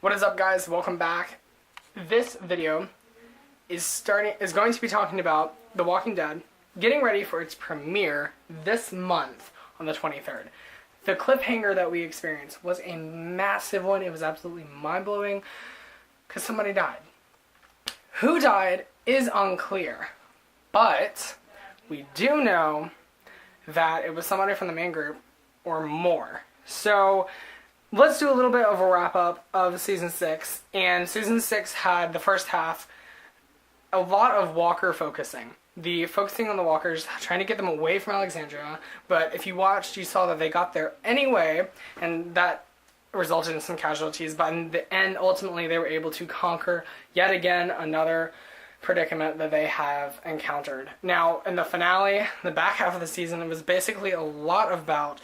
What is up, guys? Welcome back. This video is going to be talking about The Walking Dead getting ready for its premiere this month on the 23rd. The cliffhanger that we experienced was a massive one. It was absolutely mind-blowing because somebody died. Who died is unclear, but we do know that it was somebody from the main group or more. So let's do a little bit of a wrap-up of Season 6. And Season 6 had the first half a lot of Walker focusing. The focusing on the Walkers, trying to get them away from Alexandria. But if you watched, you saw that they got there anyway, and that resulted in some casualties. But in the end, ultimately, they were able to conquer yet again another predicament that they have encountered. Now, in the finale, the back half of the season, it was basically a lot about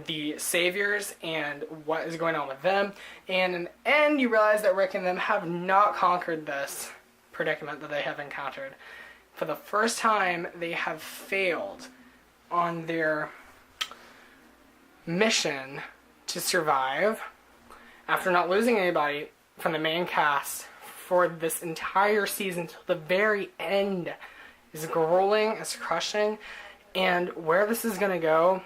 the Saviors and what is going on with them. And in the end, you realize that Rick and them have not conquered this predicament that they have encountered. For the first time, they have failed on their mission to survive after not losing anybody from the main cast for this entire season till the very end. Is grueling, it's crushing, and where this is going to go,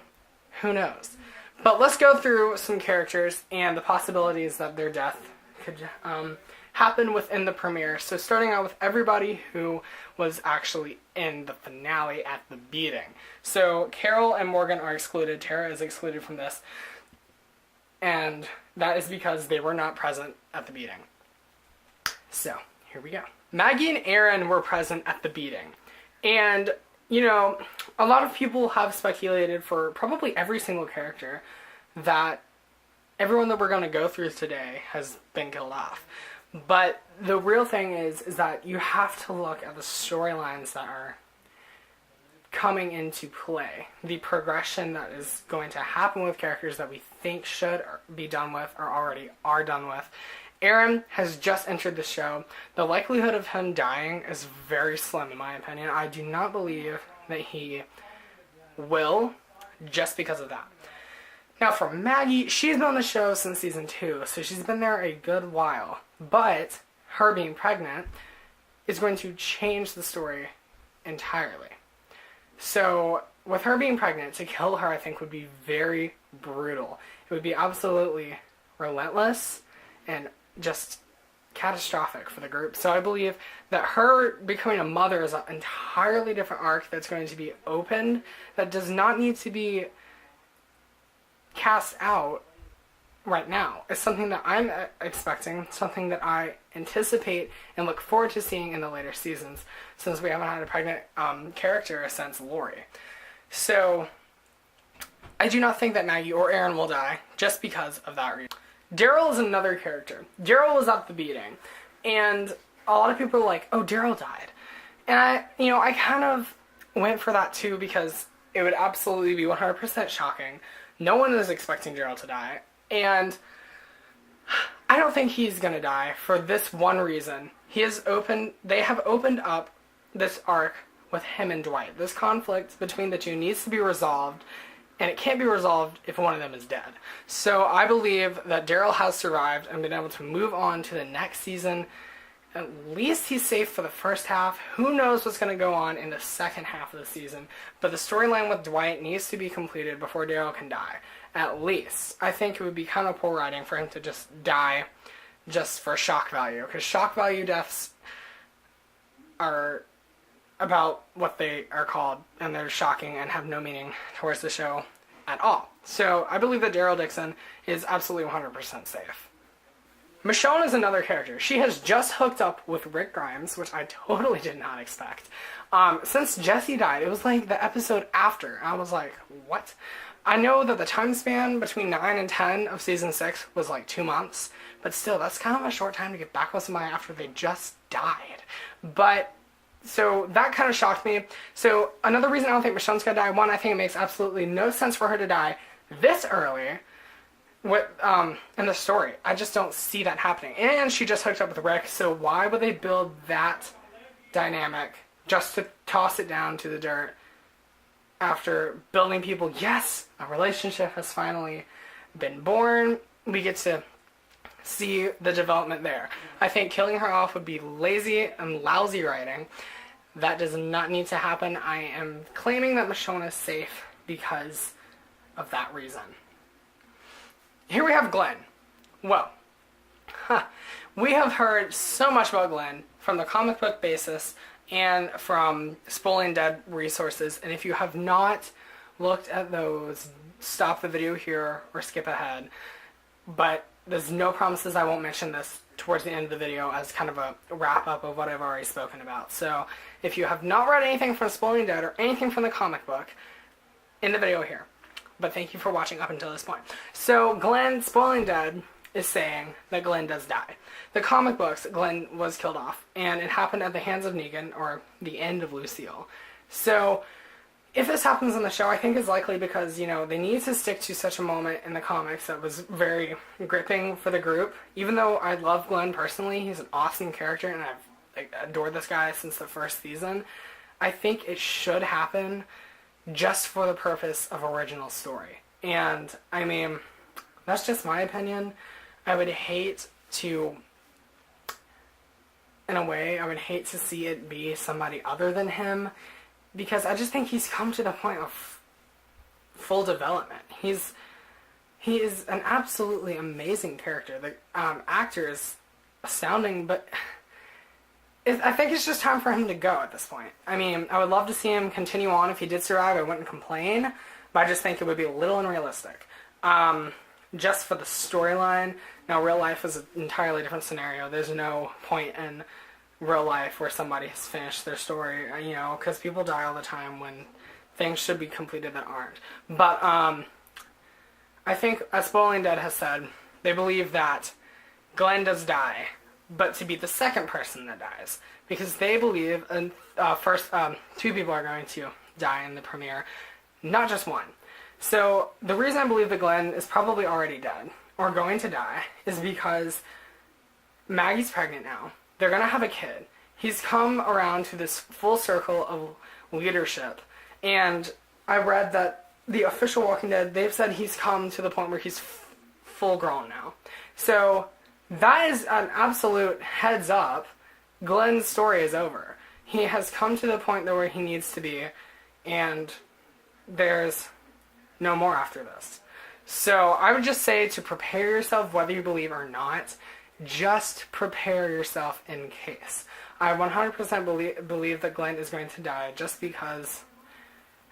who knows? But let's go through some characters and the possibilities that their death could happen within the premiere. So starting out with everybody who was actually in the finale at the beating. So Carol and Morgan are excluded. Tara is excluded from this. And that is because they were not present at the beating. So here we go. Maggie and Aaron were present at the beating. And you know, a lot of people have speculated for probably every single character that everyone that we're going to go through today has been killed off. But the real thing is that you have to look at the storylines that are coming into play. The progression that is going to happen with characters that we think should be done with or already are done with. Aaron has just entered the show. The likelihood of him dying is very slim, in my opinion. I do not believe that he will, just because of that. Now for Maggie, she's been on the show since Season 2, so she's been there a good while. But her being pregnant is going to change the story entirely. So with her being pregnant, to kill her I think would be very brutal. It would be absolutely relentless and just catastrophic for the group. So I believe that her becoming a mother is an entirely different arc that's going to be opened, that does not need to be cast out right now. It's something that I'm expecting, something that I anticipate and look forward to seeing in the later seasons, since we haven't had a pregnant character since Lori. So I do not think that Maggie or Aaron will die just because of that reason. Daryl is another character. Daryl was at the beating, and a lot of people are like, oh, Daryl died. And I kind of went for that too, because it would absolutely be 100% shocking. No one is expecting Daryl to die, and I don't think he's gonna die for this one reason. They have opened up this arc with him and Dwight. This conflict between the two needs to be resolved, and it can't be resolved if one of them is dead. So I believe that Daryl has survived and been able to move on to the next season. At least he's safe for the first half. Who knows what's going to go on in the second half of the season. But the storyline with Dwight needs to be completed before Daryl can die. At least. I think it would be kind of poor writing for him to just die just for shock value. Because shock value deaths are about what they are called, and they're shocking and have no meaning towards the show at all. So I believe that Daryl Dixon is absolutely 100% safe. Michonne is another character. She has just hooked up with Rick Grimes, which I totally did not expect. Since Jesse died, it was like the episode after. I was like, what? I know that the time span between 9 and 10 of Season 6 was like 2 months, but still, that's kind of a short time to get back with somebody after they just died. But so that kind of shocked me. So another reason I don't think Michonne's gonna die, one, I think it makes absolutely no sense for her to die this early in the story. I just don't see that happening. And she just hooked up with Rick, so why would they build that dynamic just to toss it down to the dirt after building people? Yes, a relationship has finally been born. We get to see the development there. I think killing her off would be lazy and lousy writing. That does not need to happen. I am claiming that Michonne is safe because of that reason. Here we have Glenn. Well, we have heard so much about Glenn from the comic book basis and from Spoiling Dead resources, and if you have not looked at those, stop the video here or skip ahead. But there's no promises I won't mention this towards the end of the video as kind of a wrap-up of what I've already spoken about. So if you have not read anything from Spoiling Dead or anything from the comic book, in the video here. But thank you for watching up until this point. So Glenn, Spoiling Dead, is saying that Glenn does die. The comic books, Glenn was killed off, and it happened at the hands of Negan, or the end of Lucille. So if this happens in the show, I think it's likely because, you know, they need to stick to such a moment in the comics that was very gripping for the group. Even though I love Glenn personally, he's an awesome character, and I've adored this guy since the first season. I think it should happen just for the purpose of original story. And, I mean, that's just my opinion. I would hate to, in a way, I would hate to see it be somebody other than him, because I just think he's come to the point of full development. He is an absolutely amazing character. The actor is astounding, but I think it's just time for him to go at this point. I mean, I would love to see him continue on. If he did survive, I wouldn't complain, but I just think it would be a little unrealistic. Just for the storyline. Now, real life is an entirely different scenario. There's no point in real life where somebody has finished their story, you know, because people die all the time when things should be completed that aren't. But I think, as Spoiling Dead has said, they believe that Glenn does die, but to be the second person that dies, because they believe first two people are going to die in the premiere, not just one. So the reason I believe that Glenn is probably already dead, or going to die, is because Maggie's pregnant now. They're going to have a kid. He's come around to this full circle of leadership. And I read that the official Walking Dead, they've said he's come to the point where he's full grown now. So that is an absolute heads up. Glenn's story is over. He has come to the point where he needs to be, and there's no more after this. So I would just say to prepare yourself, whether you believe or not, just prepare yourself in case. I 100% believe that Glenn is going to die just because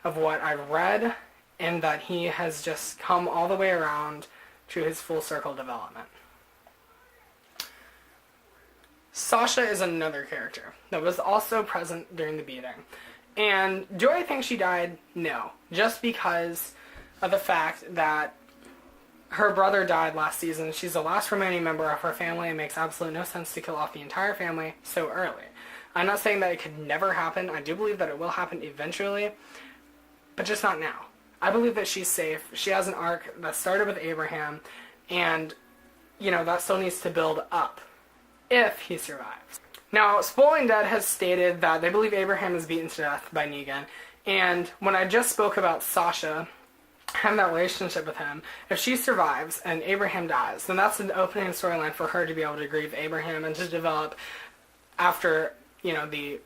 of what I've read, and that he has just come all the way around to his full circle development. Sasha is another character that was also present during the beating. And do I think she died? No. Just because of the fact that her brother died last season. She's the last remaining member of her family. It makes absolutely no sense to kill off the entire family so early. I'm not saying that it could never happen. I do believe that it will happen eventually, but just not now. I believe that she's safe. She has an arc that started with Abraham, and, you know, that still needs to build up if he survives. Now, Spoiling Dead has stated that they believe Abraham is beaten to death by Negan, and when I just spoke about Sasha having that relationship with him, if she survives and Abraham dies, then that's an opening storyline for her to be able to grieve Abraham and to develop after, you know, the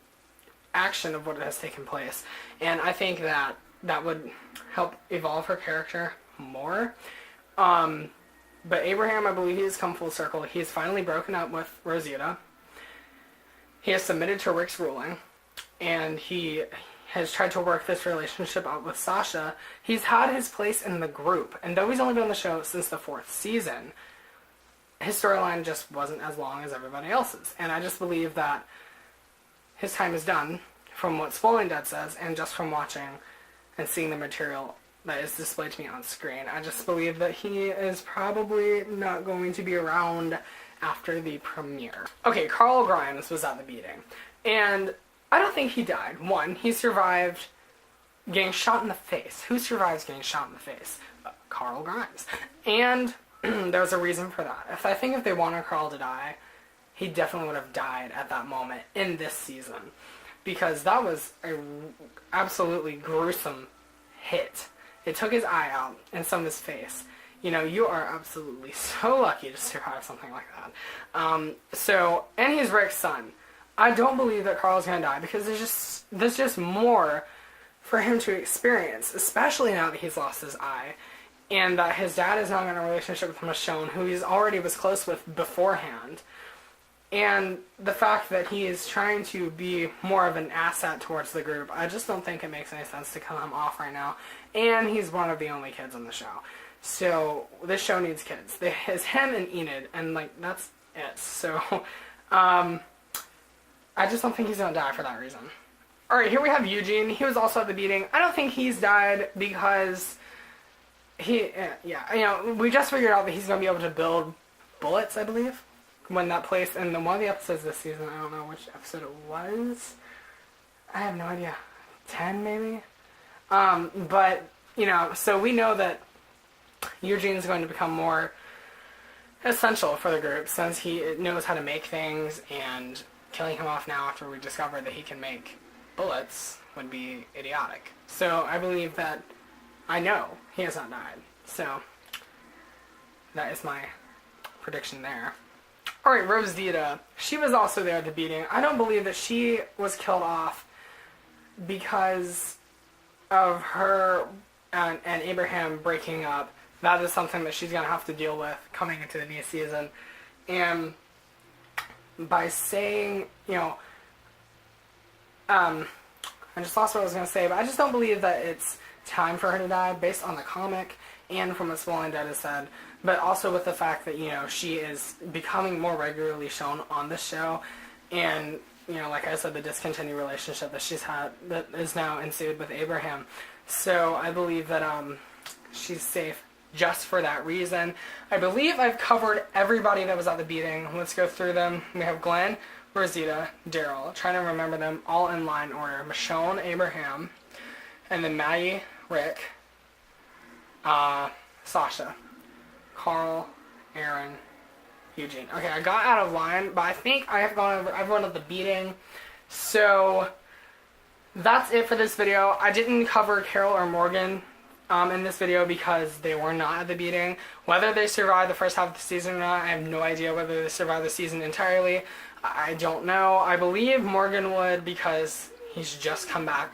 action of what has taken place. And I think that that would help evolve her character more. But Abraham, I believe he has come full circle. He has finally broken up with Rosita. He has submitted to Rick's ruling, and he has tried to work this relationship out with Sasha. He's had his place in the group, and though he's only been on the show since the 4th season, his storyline just wasn't as long as everybody else's. And I just believe that his time is done, from what Spoiling Dead says, and just from watching and seeing the material that is displayed to me on screen. I just believe that he is probably not going to be around after the premiere. Okay, Carl Grimes was at the beating, and I don't think he died. One, he survived getting shot in the face. Who survives getting shot in the face? Carl Grimes. And there's a reason for that. I think if they wanted Carl to die, he definitely would have died at that moment in this season, because that was a absolutely gruesome hit. It took his eye out and some of his face. You know, you are absolutely so lucky to survive something like that. And he's Rick's son. I don't believe that Carl's gonna die because there's just more for him to experience, especially now that he's lost his eye, and that his dad is now in a relationship with Michonne, who he's already was close with beforehand. And the fact that he is trying to be more of an asset towards the group, I just don't think it makes any sense to kill him off right now. And he's one of the only kids on the show. So this show needs kids. There's him and Enid, and like that's it. So I just don't think he's gonna die for that reason. Alright, here we have Eugene. He was also at the beating. I don't think he's died because we just figured out that he's gonna be able to build bullets, I believe, when that place, and then one of the episodes this season, I don't know which episode it was. I have no idea. 10 maybe? But, so we know that Eugene's going to become more essential for the group since he knows how to make things, and killing him off now after we discover that he can make bullets would be idiotic. So I believe that I know he has not died. So that is my prediction there. Alright, Rosita. She was also there at the beating. I don't believe that she was killed off because of her and Abraham breaking up. That is something that she's going to have to deal with coming into the new season. And by saying, I just lost what I was going to say, but I just don't believe that it's time for her to die based on the comic and from what Swollen Dead has said, but also with the fact that, she is becoming more regularly shown on the show, and, like I said, the discontinued relationship that she's had that is now ensued with Abraham. So I believe that she's safe just for that reason. I believe I've covered everybody that was at the beating. Let's go through them. We have Glenn, Rosita, Daryl. Trying to remember them all in line order. Michonne, Abraham, and then Maggie, Rick, Sasha, Carl, Aaron, Eugene. Okay, I got out of line, but I think I have gone over everyone at the beating. So that's it for this video. I didn't cover Carol or Morgan in this video because they were not at the beating. Whether they survived the first half of the season or not, I have no idea. Whether they survived the season entirely, I don't know. I believe Morgan would because he's just come back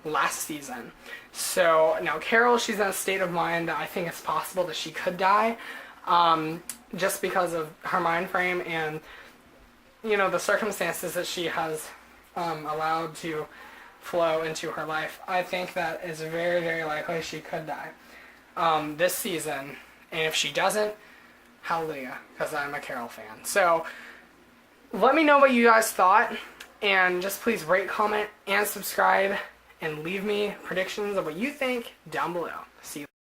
last season. So now Carol, she's in a state of mind that I think it's possible that she could die, just because of her mind frame and the circumstances that she has allowed to flow into her life. I think that is very, very likely she could die this season, and if she doesn't, hallelujah, because I'm a Carol fan. So let me know what you guys thought, and just please rate, comment, and subscribe, and leave me predictions of what you think down below. See you.